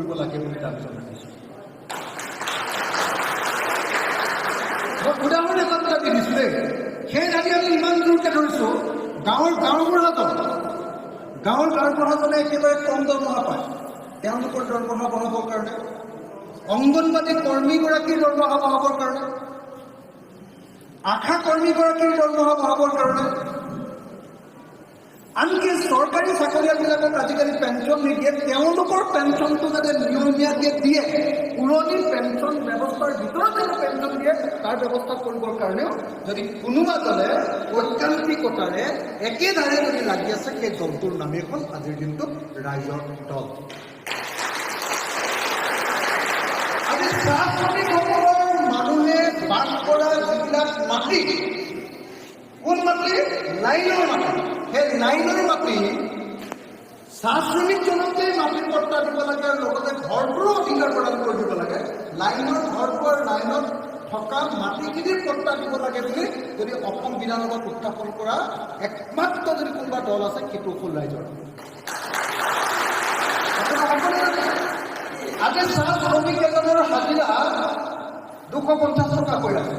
কৰিব লাগে বুলি দাবী জনাইছোঁ। উদাহৰণ এখন দাবী দিছোঁ দেই, সেই দাবী আমি ইমান জোৰকৈ ধৰিছোঁ, গাঁৱৰ গাঁওবুঢ়াজনে একেবাৰে কম দৰমহা পায়, তেওঁলোকৰ দৰমহা বঢ়াবৰ কাৰণে, অংগনবাদী কৰ্মীগৰাকীৰ দৰমহা বঢ়াবৰ কাৰণে, আশা কৰ্মীগৰাকীৰ দৰমহা বঢ়াবৰ কাৰণে, আনকি চৰকাৰী চাকৰিয়ালবিলাকক আজিকালি পেঞ্চন নিদিয়ে, তেওঁলোকৰ পেঞ্চনটো যাতে নিয়মীয়াকৈ দিয়ে, পুৰণি পেঞ্চন ব্যৱস্থাৰ ভিতৰত যাতে পেঞ্চন দিয়ে তাৰ ব্যৱস্থা কৰিবৰ কাৰণেও যদি কোনোবা দলে ঐকান্তিকতাৰে একেধাৰে যদি লাগি আছে, সেই দলটোৰ নামেই হ'ল আজিৰ দিনটোত ৰাইজৰ দল। আজি চাহ শ্ৰমিকসকলৰ মানুহে বাস কৰা যিবিলাক মাটি, কোন মাটি? লাইনৰ মাটি। সেই লাইনৰ মাটি চাহ শ্ৰমিকজনকে মাটিৰ পট্টা দিব লাগে আৰু লগতে ঘৰটোৰো অধিকাৰ প্ৰদান কৰি দিব লাগে। লাইনৰ ঘৰটো আৰু লাইনত থকা মাটিখিনিৰ পট্টা দিব লাগে বুলি যদি অসম বিধানসভাত উত্থাপন কৰা একমাত্ৰ যদি কোনোবা দল আছে, সেইটো হ'ল ৰাইজৰ। আজি চাহ শ্ৰমিক এজনৰ হাজিৰা 250 টকাকৈ আছে।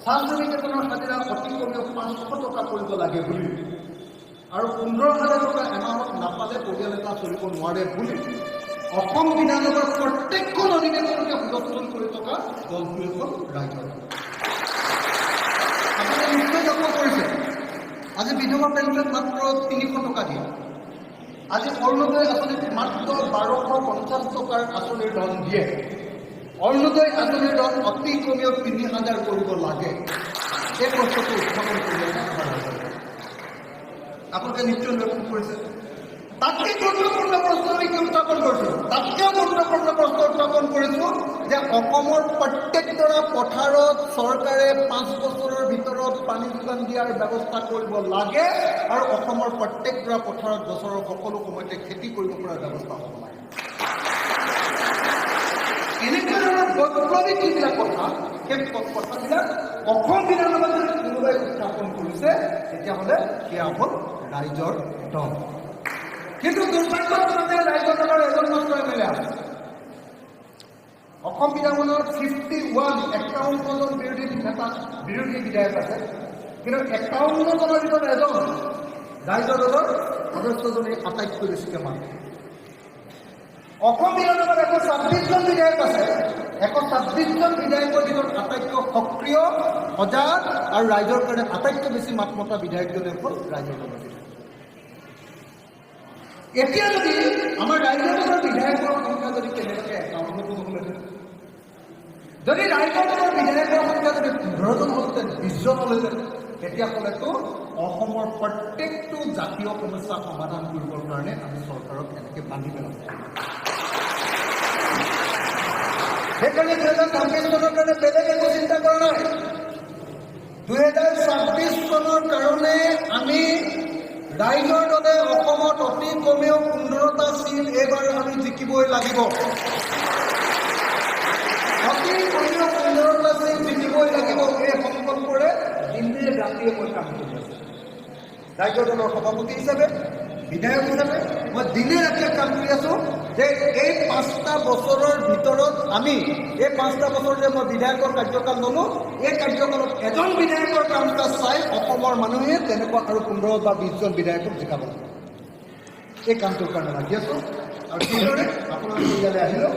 চাহ শ্ৰমিক এজনৰ হাজিৰা অতি কমেও 500 টকা কৰিব লাগে বুলি আৰু 15,000 টকা এমাহত নাপালে পৰিয়াল এটা চলিব নোৱাৰে বুলি অসম বিধানসভাৰ প্ৰত্যেকখন অধিৱেশনকে হুলস্থুল কৰি থকা দলটোৱে হ'ল ৰাইজৰ। আপুনি নিশ্চয় লক্ষ্য কৰিছে, আজি বিধৱা পেঞ্চন মাত্ৰ 300 টকা দিয়ে। আজি অৰুণোদয় আঁচনিত মাত্ৰ 1250 টকাৰ আঁচনিৰ ধন দিয়ে। অৰুণোদয় আঁচনিৰ ধন অতি কমেও 3000 কৰিব লাগে। এই প্ৰশ্নটো উত্থাপন কৰি আপোনালোকে নিশ্চয় লক্ষ্য কৰিছে। তাতকৈ গুৰুত্বপূৰ্ণ প্ৰশ্ন আমি কি উত্থাপন কৰিছোঁ? তাতকৈও গুৰুত্বপূৰ্ণ প্ৰশ্ন উত্থাপন কৰিছোঁ যে অসমৰ প্ৰত্যেকডৰা পথাৰত চৰকাৰে 5 বছৰৰ ভিতৰত পানী যোগান দিয়াৰ ব্যৱস্থা কৰিব লাগে আৰু অসমৰ প্ৰত্যেকডৰা পথাৰত বছৰৰ সকলো সময়তে খেতি কৰিব পৰাৰ ব্যৱস্থা হ'ব লাগে। এনেকুৱা ধৰণৰ বৈপ্লৱিক যিবিলাক কথা, সেই কথাবিলাক অসম বিধানসভাত যদি কোনোবাই উত্থাপন কৰিছে, তেতিয়াহ'লে সেয়া হ'ল ৰাইজৰ দল। কিন্তু দুৰ্ভাগ্যজনকে ৰাইজৰ দলৰ এজন মাত্ৰ MLA আছে। অসম বিধানসভাৰ 51জন বিৰোধী বিধায়ক আছে, কিন্তু 51জনৰ ভিতৰত এজন ৰাইজৰ দলৰ সদস্যজনে আটাইতকৈ বেছিকৈ মানে। অসম বিধানসভাত 126জন বিধায়ক আছে। 126জন বিধায়কৰ ভিতৰত আটাইতকৈ সক্ৰিয়, সজাগ আৰু ৰাইজৰ কাৰণে আটাইতকৈ বেছি মাত মতা বিধায়কজনে হ'ল ৰাইজৰ দলৰ বিধায়ক। এতিয়া যদি আমাৰ ৰাইজৰ দলৰ বিধায়কৰ সংখ্যা যদি কেনেবাকৈ 51 হ'লহেঁতেন, যদি ৰাইজৰ দলৰ বিধায়কৰ সংখ্যা যদি 15জন হ'লহেঁতেন, 20জন হ'লহেঁতেন, তেতিয়াহ'লেতো অসমৰ প্ৰত্যেকটো জাতীয় সমস্যা সমাধান কৰিবৰ কাৰণে আমি চৰকাৰক এনেকৈ বান্ধি পেলাব। সেইকাৰণে 2026 চনৰ কাৰণে বেলেগ একো চিন্তা কৰা নাই। 2026 চনৰ কাৰণে আমি ৰাইজৰ দলে অসমত অতি কমেও 15টা চিট এইবাৰ আমি জিকিবই লাগিব। অতি কমেও 15টা চিট জিকিবই লাগিব। এই সংকল্পৰে দিনে ৰাতিয়ে মই কাম কৰি আছোঁ। ৰাইজৰ দলৰ সভাপতি হিচাপে, বিধায়ক হিচাপে মই দিনে ৰাতিয়ে কাম কৰি আছোঁ যে এই 5টা বছৰৰ ভিতৰত আমি, এই 5টা বছৰ যে মই বিধায়কৰ কাৰ্যকাল ল'লোঁ, এই কাৰ্যকালত এজন বিধায়কৰ কাম কাজ চাই অসমৰ মানুহে তেনেকুৱা আৰু 15 বা 20জন বিধায়কক জিকাব লাগে। এই কামটোৰ কাৰণে লাগি আছোঁ আৰু কিদৰে আপোনালোকে ইয়ালৈ আহিলোঁ